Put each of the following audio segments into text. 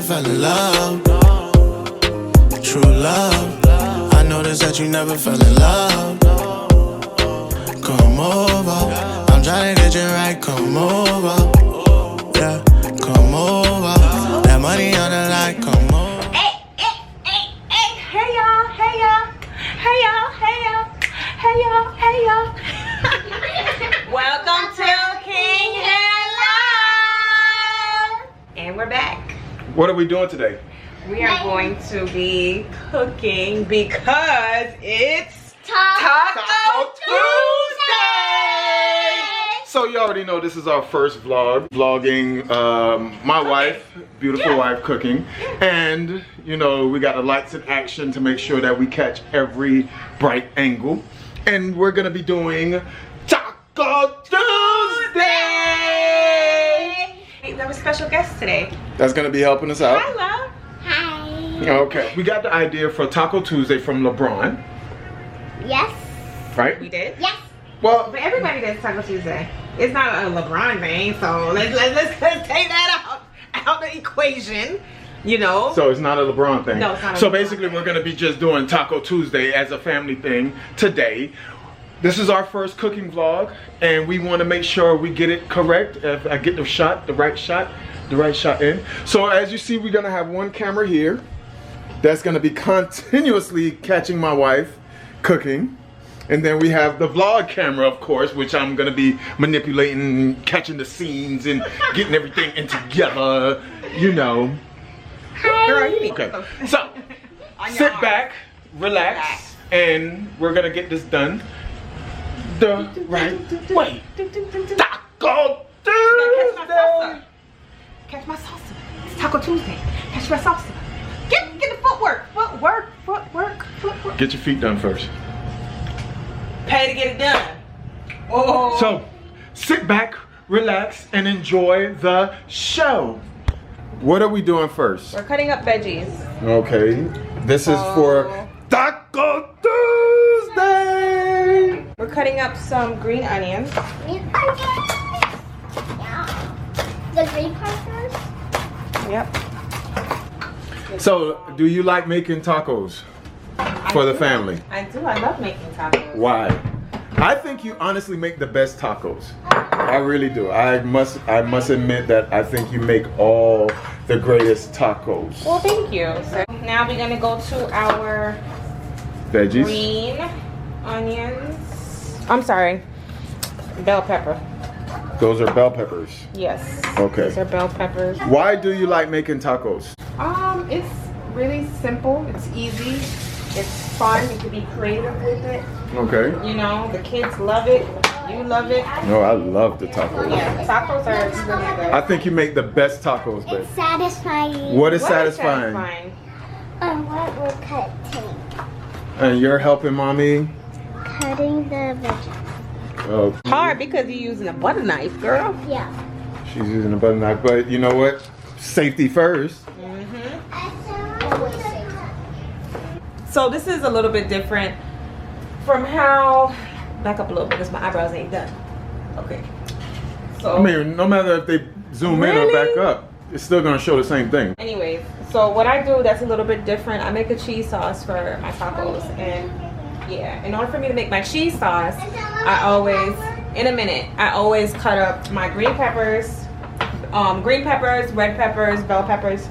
fell in love. True love. I noticed that you never fell in love. Come over. I'm trying to get you right. Come over. Yeah, come over. That money on the line. Come over. Hey y'all. Hey y'all. Hey y'all. Hey y'all. Hey y'all. Hey y'all. Welcome to King and Love. And we're back. What are we doing today? We are going to be cooking because it's Taco Tuesday. So you already know this is our first vlogging my wife, beautiful wife, cooking. And you know, we got the lights in action to make sure that we catch every bright angle. And we're gonna be doing Taco Tuesday. We have a special guest today. That's gonna be helping us out. Hi, love. Okay, we got the idea for Taco Tuesday from LeBron. Yes. Right? We did? Yes. Well, But everybody does Taco Tuesday. It's not a LeBron thing, so let's take that out the equation. You know? so it's not a LeBron thing. No, it's not a So LeBron basically, we're gonna be just doing Taco Tuesday as a family thing today. This is our first cooking vlog, and we want to make sure we get it correct. If I get the right shot in. So as you see, we're gonna have one camera here that's gonna be continuously catching my wife cooking. And then we have the vlog camera, of course, which I'm gonna be manipulating, catching the scenes and getting everything in together, you know. Girl, you need Okay, to- so On your sit arm. back, relax, and we're gonna get this done the right way. Taco Tuesday! Catch my salsa. It's Taco Tuesday. Catch my salsa. Get the footwork. Footwork. Get your feet done first. Pay to get it done. Oh. So, sit back, relax, and enjoy the show. What are we doing first? We're cutting up veggies. Okay, this is for Taco Tuesday. We're cutting up some green onions. The green part first? Yep. So, do you like making tacos for the family? I do. I love making tacos. Why? I think you honestly make the best tacos. I really do. I must admit that I think you make all the greatest tacos. Well, thank you. So now we're gonna go to our Veggies. green onions. I'm sorry, bell pepper. Those are bell peppers. Yes. Okay. These are bell peppers. Why do you like making tacos? It's really simple. It's easy. It's fun. You can be creative with it. Okay. You know, the kids love it. You love it. No, I love the tacos. Yeah, tacos are really good. I think you make the best tacos, babe. It's satisfying. What is What is satisfying? What we're cutting. And you're helping mommy? Cutting the veggies. Oh, Hard because you're using a butter knife, girl. Yeah. she's using a butter knife, but you know what? Safety first. Always say that. So this is a little bit different from how. Back up a little bit because my eyebrows ain't done. Okay. So. I mean, no matter if they zoom in or back up, it's still gonna show the same thing. Anyways, so what I do that's a little bit different, I make a cheese sauce for my tacos. And yeah, in order for me to make my cheese sauce, I always cut up my green peppers, red peppers, bell peppers,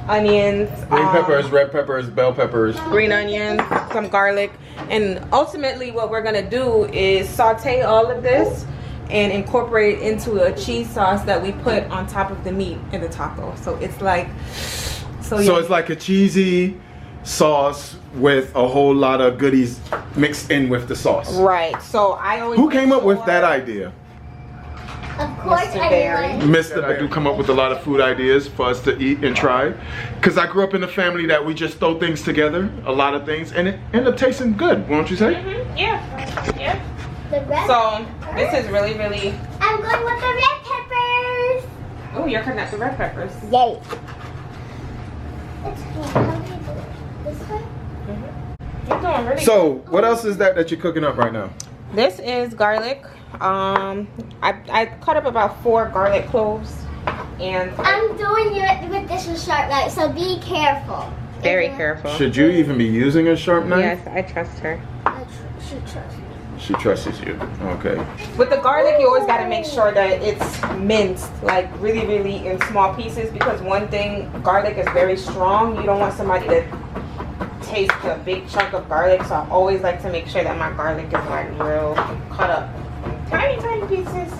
onions, Green peppers, red peppers, bell peppers. green onions, some garlic. And ultimately what we're gonna do is saute all of this and incorporate it into a cheese sauce that we put on top of the meat in the taco. So it's like, So it's like a cheesy sauce with a whole lot of goodies mixed in with the sauce. right. So I always. Who came up with that idea? Of course, Mr. Barry. everyone. Mr. I do come up with a lot of food ideas for us to eat and try. Because I grew up in a family that we just throw things together, a lot of things, and it ended up tasting good, won't you say? Yeah. The red So this is really, really. I'm going with the red peppers. Oh, you're cutting up the red peppers. Yay. It's how do you do it? This way? You're doing really. So, what else is that you're cooking up right now? This is garlic. I cut up about 4 garlic cloves. And I'm doing it with this sharp knife, so be careful. very careful. Should you even be using a sharp knife? Yes, I trust her. She trusts me. She trusts you. Okay. With the garlic, you always got to make sure that it's minced, like really, really in small pieces, because one thing, garlic is very strong. You don't want somebody to taste a big chunk of garlic, so I always like to make sure that my garlic is like real cut up in tiny, tiny pieces.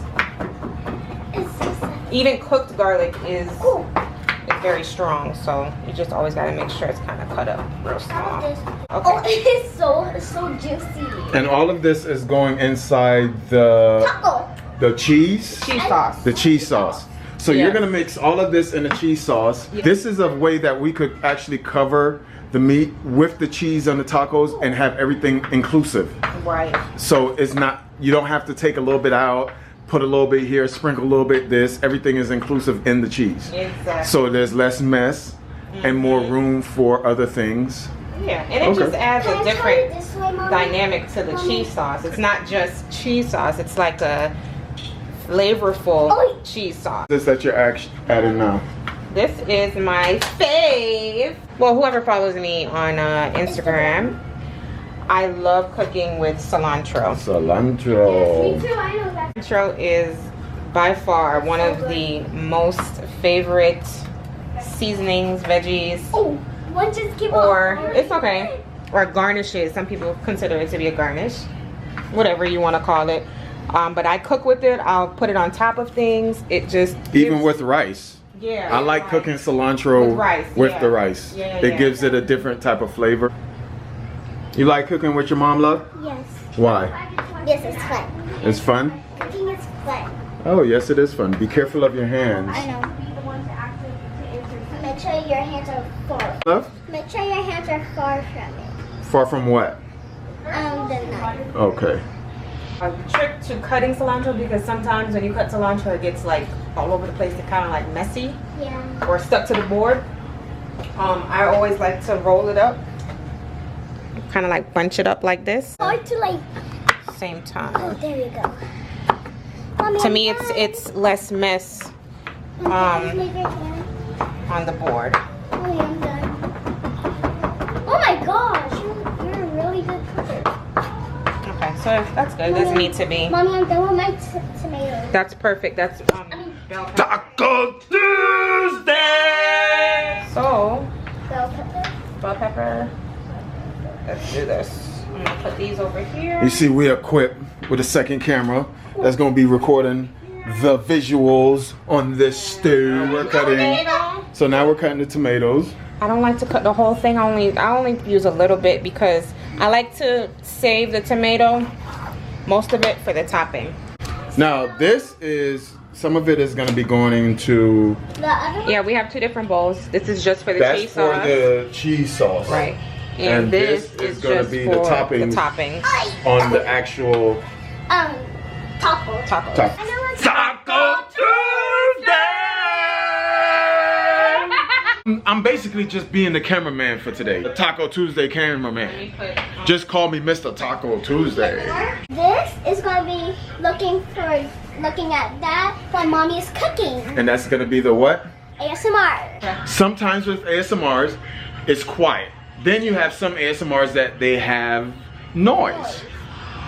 It's so sad. Even cooked garlic is Ooh. very strong, so you just always got to make sure it's kind of cut up real small. Oh, it's so juicy. And all of this is going inside the cheese? Cheese sauce. The cheese sauce. So Yeah. you're gonna mix all of this in the cheese sauce. Yeah. This is a way that we could actually cover the meat with the cheese on the tacos and have everything inclusive. Right. So it's not, you don't have to take a little bit out, put a little bit here, sprinkle a little bit this. Everything is inclusive in the cheese. Exactly. So there's less mess and more room for other things. Yeah, and it Okay. just adds Can a I try it different this way, Mommy? dynamic to the cheese sauce. It's not just cheese sauce, it's like a flavorful Oh. cheese sauce. This that you're adding now. This is my fave. Well, whoever follows me on Instagram, I love cooking with cilantro. Cilantro. Me too, I know that. Cilantro is by far one of the most favorite seasonings, veggies, Oh, one just came or off. it's okay, or garnishes. Some people consider it to be a garnish, whatever you want to call it. But I cook with it. I'll put it on top of things. It just Even gives- with rice. yeah. I like right. cooking cilantro With rice, with yeah. the rice. Yeah, It yeah. gives it a different type of flavor. You like cooking with your mom, love? Yes. Why? Yes, it's fun. It's fun? Cooking is fun. Oh, yes, it is fun. Be careful of your hands. I know. Make sure your hands are far. Love? Make sure your hands are far from it. Far from what? The knife. Okay. A trick to cutting cilantro, because sometimes when you cut cilantro, it gets like all over the place. It's kind of like messy Yeah. or stuck to the board. I always like to roll it up, kind of like bunch it up like this. Hard to like. Same Oh, time. there you go. Mommy, To I'm me, done. it's less mess Mommy, leave your hand. on the board. Mommy, I'm done. Oh my gosh, you're a really good cooker. Okay, so that's good. It doesn't need to be. Mommy, I'm done with my tomatoes. That's perfect. That's bell pepper. Taco Tuesday! So Bell pepper. bell pepper. Let's do this. I'm gonna put these over here. You see, we're equipped with a second camera that's going to be recording the visuals on this stew. We're cutting. Tomato. So now we're cutting the tomatoes. I don't like to cut the whole thing. I only use a little bit because I like to save the tomato, most of it, for the topping. Now, this is, some of it is going to be going into, The other one? Yeah, we have two different bowls. This is just for the that's cheese for sauce. the cheese sauce. Right. And this is gonna just be the for toppings. The toppings. On the actual Taco. Tacos. taco. I know what Taco Tuesday! I'm basically just being the cameraman for today. The Taco Tuesday cameraman. Just call me Mr. Taco Tuesday. This is going to be looking at that while Mommy is cooking. And that's gonna be the what? ASMR. Sometimes with ASMRs, it's quiet. Then you have some ASMRs that they have noise.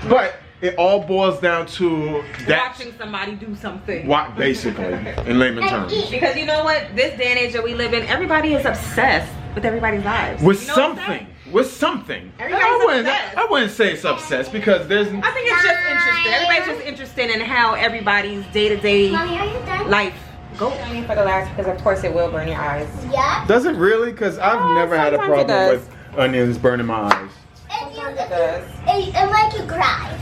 But it all boils down to that. Watching somebody do something. Basically, in layman terms. Because you know what? This day and age that we live in, everybody is obsessed with everybody's lives. With You know what I'm something. saying? With something. Everybody's obsessed. I wouldn't say it's obsessed because there's. I think it's just interesting. Everybody's just interested in how everybody's day-to-day Mommy, are you done? life. Go onion for the last, because of course it will burn your eyes. Yeah. Does it really? Because I've never had a sometimes it problem does. with onions burning my eyes. Sometimes it does. It make you cry.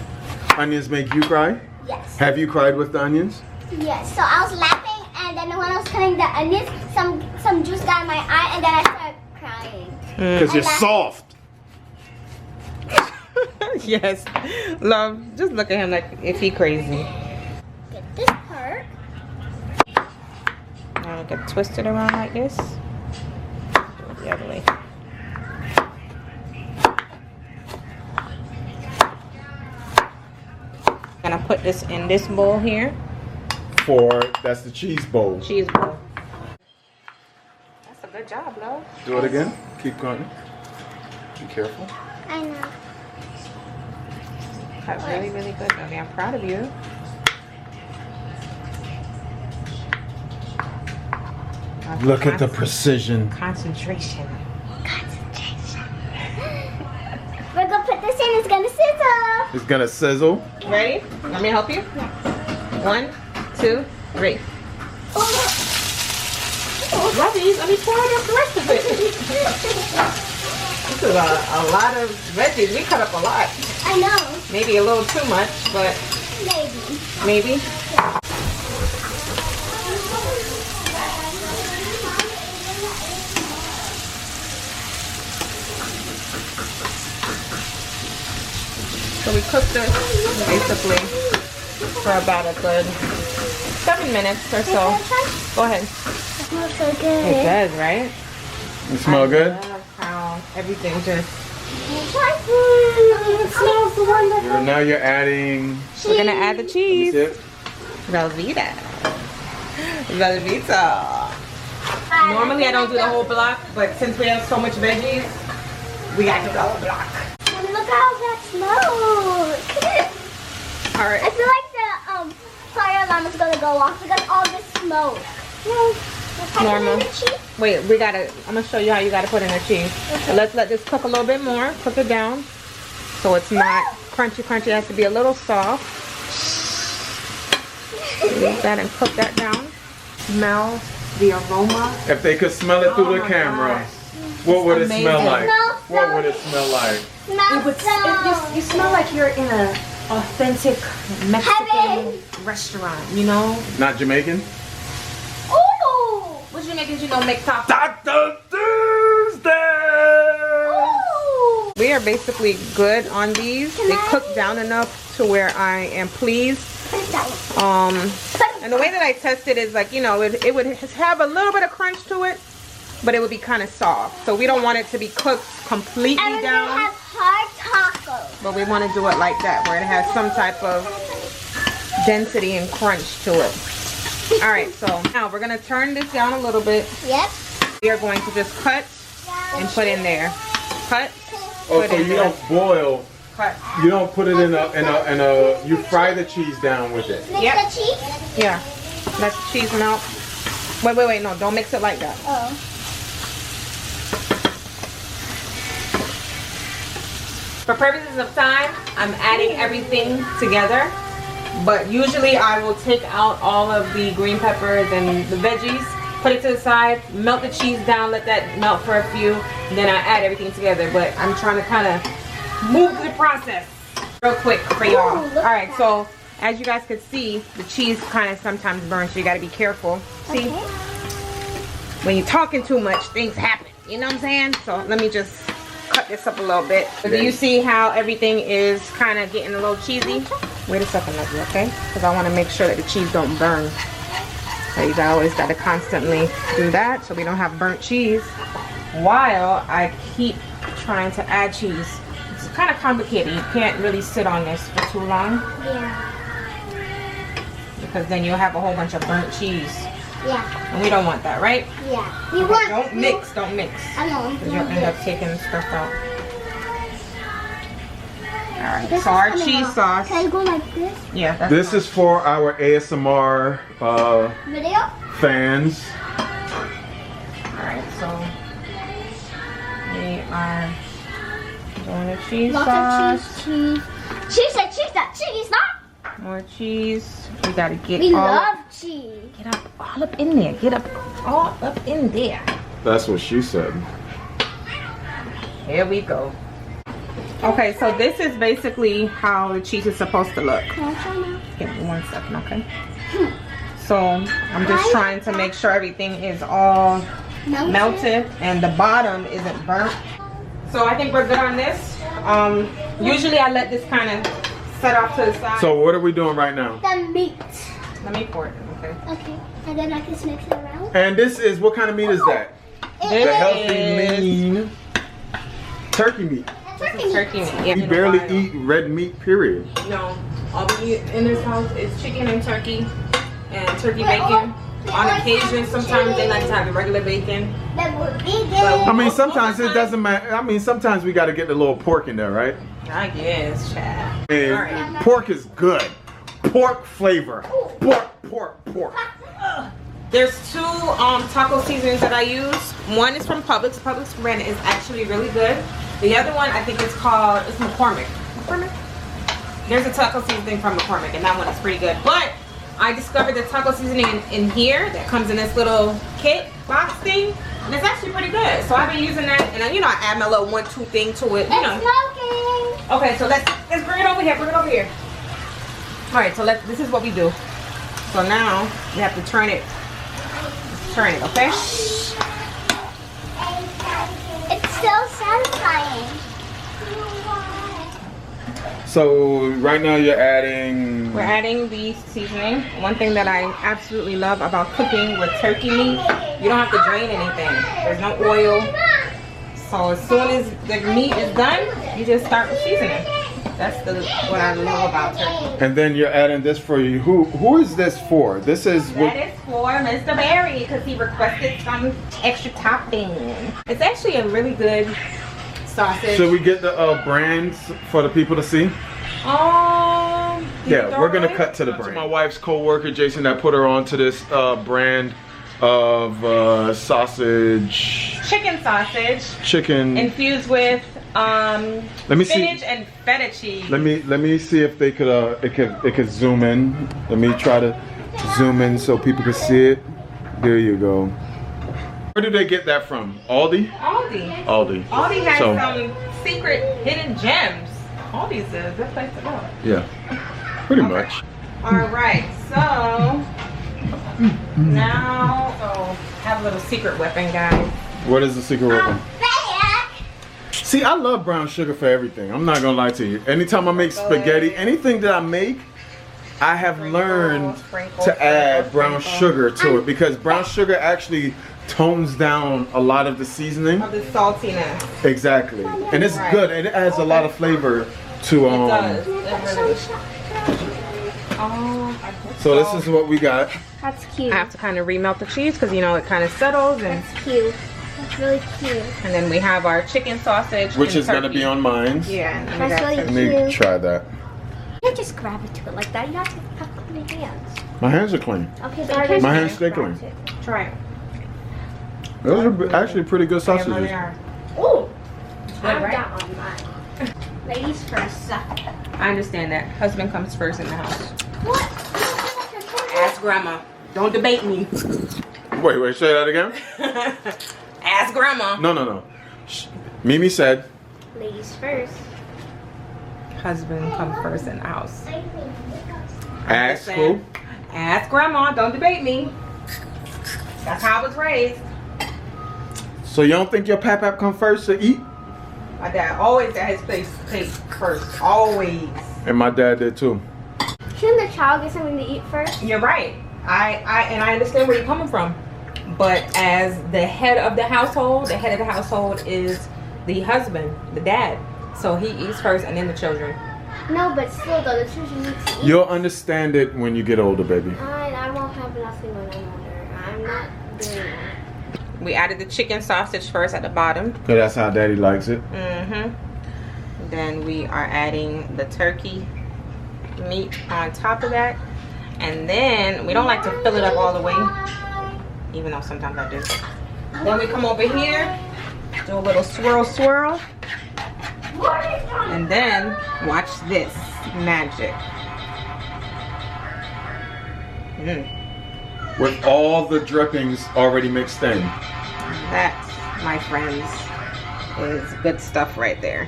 Onions make you cry? Yes. Have you cried with the onions? Yes. So I was laughing, and then when I was cutting the onions, some juice got in my eye, and then I started crying. Because you're laugh. soft. Yes. Love, just look at him like if he crazy. Get this part. Now look at twist it around like this. Do it the other way. Gonna put this in this bowl here. that's the cheese bowl. Cheese bowl. That's a good job, love. Do it again. Keep going. Be careful. I know. Cut really, really good, baby. I'm proud of you. Look at the precision. Concentration. We're gonna put this in. It's gonna sizzle. It's gonna sizzle. Ready? Want me to help you? 1, 2, 3. Let me pour out the rest of it. This is a lot of veggies. We cut up a lot. I know. Maybe a little too much, but maybe. So we cooked this basically for about a good 7 minutes or so. Go ahead. It smells so good. It does, right? It smell good? I love how everything just... It smells wonderful. Now you're adding... We're gonna add the cheese. That's it. Velveeta. Velveeta. Normally I don't do the whole block, but since we have so much veggies, we got to do the whole block. And look how that smells. All right. I feel like the fire alarm is gonna go off because all this smoke. Normal. Wait, I'm gonna show you how you gotta put in the cheese. Okay. So let's let this cook a little bit more. Cook it down. So it's not crunchy. It has to be a little soft. Leave that and cook that down. Smell the aroma. If they could smell it through the my camera, gosh. what would it smell amazing. like? What would it smell like? You smell like you're in an authentic Mexican restaurant, you know? Not Jamaican? Ooh! What Jamaicans you know make tacos? Taco Tuesday! Ooh! We are basically good on these. They cook down enough to where I am pleased. And the way that I test it is like, you know, it would have a little bit of crunch to it, but it would be kind of soft. So we don't want it to be cooked completely And down. we have hard tacos. But we want to do it like that, where it has some type of density and crunch to it. All right, so now we're gonna turn this down a little bit. Yep. We are going to just cut and put in there. Cut. Oh, put so in you there. don't boil. Cut. You don't put it in a. You fry the cheese down with it. Mix Yep. the cheese? Yeah. Let the cheese melt. Wait, no, don't mix it like that. Oh. For purposes of time, I'm adding everything together. But usually I will take out all of the green peppers and the veggies, put it to the side, melt the cheese down, let that melt for a few, and then I add everything together. But I'm trying to kind of move the process real quick for y'all. Ooh, look Alright, at so as you guys can see, the cheese kind of sometimes burns, so you got to be careful. See? Okay. When you're talking too much, things happen. You know what I'm saying? So let me just cut this up a little bit. So do you see how everything is kind of getting a little cheesy? Wait a second, lovely, okay? Because I want to make sure that the cheese don't burn. So you always got to constantly do that so we don't have burnt cheese while I keep trying to add cheese. It's kind of complicated. You can't really sit on this for too long Yeah. because then you'll have a whole bunch of burnt cheese. Yeah. And we don't want that, right? Yeah. We Okay, want. don't mix. I know. Because you'll end up taking stuff out. Alright, This so is our coming cheese off. sauce. Can I go like this? Yeah, that's This fine. is for our ASMR Video? fans. Alright, so we are doing the cheese Lots sauce. of cheese. She said cheese that cheese, not. More cheese. We gotta get We all love cheese. get up all up in there. Get up all up in there. That's what she said. Here we go. Okay, so this is basically how the cheese is supposed to look. Can I try now? Give me 1 second, okay? So I'm just trying to make sure everything is all melted and the bottom isn't burnt. So I think we're good on this. Usually I let this kind of set off to the side. So what are we doing right now? The meat. Let me pour it, okay? Okay. And then I can mix it around. And this is, what kind of meat is that? This The healthy, is lean turkey meat. turkey meat. Yeah. We barely eat red meat, period. No, all we eat in this house is chicken and turkey and turkey bacon. On occasion, sometimes they like to have the regular bacon. I mean, sometimes it doesn't matter. I mean, sometimes we got to get the little pork in there, right? I guess, Chad. And Alright. pork is good. Pork flavor. Pork. There's two taco seasonings that I use. One is from Publix. Publix brand is actually really good. The other one, I think it's McCormick. There's a taco seasoning from McCormick, and that one is pretty good. But I discovered the taco seasoning in here that comes in this little kit box thing, and it's actually pretty good. So I've been using that, and you know, I add my little 1-2 thing to it. You know. Smoking. Okay, so let's bring it over here. Bring it over here. All right, so this is what we do. So now we have to turn it. Turn it, okay? It's so satisfying. So right now you're adding. We're adding the seasoning. One thing that I absolutely love about cooking with turkey meat, you don't have to drain anything. There's no oil. So as soon as the meat is done, you just start with seasoning. That's what I love about turkey. And then you're adding this for you. Who is this for? This is That is for Mr. Barry because he requested some extra topping. It's actually a really good sausage. Should we get the brands for the people to see? Yeah, we're gonna cut to the brand. My wife's co-worker Jason that put her onto this brand of sausage. Chicken sausage. Chicken. Infused with Let me spinach see. and feta cheese. Let me see if they could it could zoom in. Let me try to zoom in so people can see it. There you go. Where do they get that from? Aldi? Aldi. Aldi. Has So- some secret hidden gems. Aldi's a good place to go. Yeah. Pretty much. Alright, so now have a little secret weapon, guys. What is the secret weapon? See, I love brown sugar for everything. I'm not gonna lie to you. Anytime I make spaghetti, anything that I make, I have learned to add brown sugar to it because brown sugar actually tones down a lot of the seasoning. Of the saltiness. Exactly. And it's good and it adds a lot of flavor to It does. It really does. So this is what we got. That's cute. I have to kind of remelt the cheese because you know it kind of settles, and That's cute. That's really cute. then we have our chicken sausage, Which and is gonna turkey. be on mine. Yeah. And That's really Let me cute. try that. You can't just grab it to it like that. You have to have clean hands. My hands are clean. Okay, but you can't My just hands stay grab clean. it. Try it. Those are actually pretty good Yeah, sausages. really are. Oh, Good, I've right? got on mine. Ladies first. I understand that. Husband comes first in the house. What? Ask grandma. Don't debate me. Wait, say that again? Ask grandma. No. Mimi said, Ladies first. Husband comes first in the house. ask who? Ask grandma. Don't debate me. That's how I was raised. So you don't think your pap come first to eat? My dad always at his place first. Always. And my dad did too. Shouldn't the child get something to eat first? You're right. I understand where you're coming from. But as the head of the household is the husband, the dad. So he eats first and then the children. No, but still though, the children need to eat. You'll understand it when you get older, baby. I won't have nothing when I'm older. I'm not doing that. We added the chicken sausage first at the bottom. Cause that's how daddy likes it. Then we are adding the turkey meat on top of that. And then we don't like to fill it up all the way, even though sometimes I do. Then we come over here, do a little swirl. And then watch this magic. With all the drippings already mixed in. That, my friends, is good stuff right there.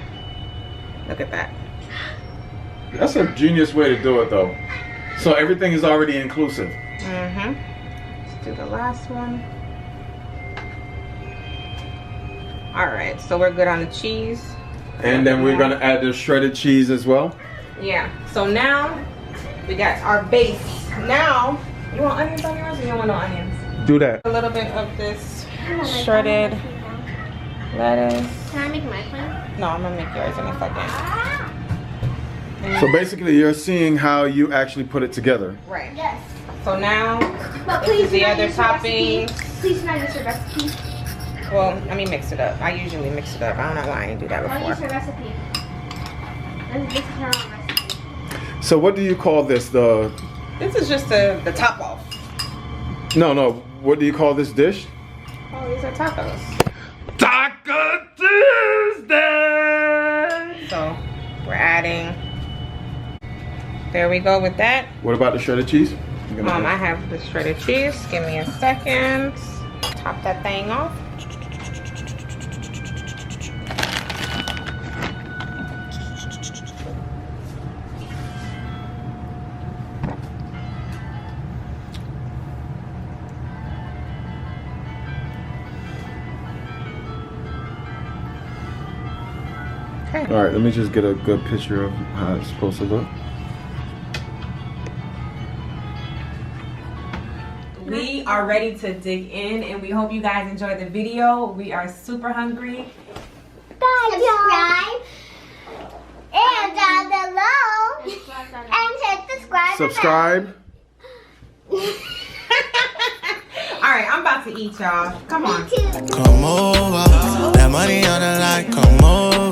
Look at that. That's a genius way to do it though. So everything is already inclusive. Let's do the last one. Alright, so we're good on the cheese. And then we're gonna add the shredded cheese as well. Yeah, so now we got our base. Now, you want onions on yours or you don't want no onions? Do that. A little bit of this shredded lettuce. Can I make my plan? No, I'm gonna make yours in a second. So basically you're seeing how you actually put it together. Right. Yes. So now, But this is please the do not other use your recipe. toppings. Please do not use your recipe. Well, let me mix it up. I usually mix it up. I don't know why I didn't do that Don't use before. your recipe. This is her own recipe. So what do you call this? This is just the top off. No. What do you call this dish? Oh, these are tacos. Taco Tuesday. So we're adding. There we go with that. What about the shredded cheese? I have the shredded cheese. Give me a second. Top that thing off. Okay. All right, let me just get a good picture of how it's supposed to look. We are ready to dig in, and we hope you guys enjoyed the video. We are super hungry. Subscribe and down below and hit subscribe. Subscribe. All right, I'm about to eat, y'all. Come on. Come over. That money on the line, come over.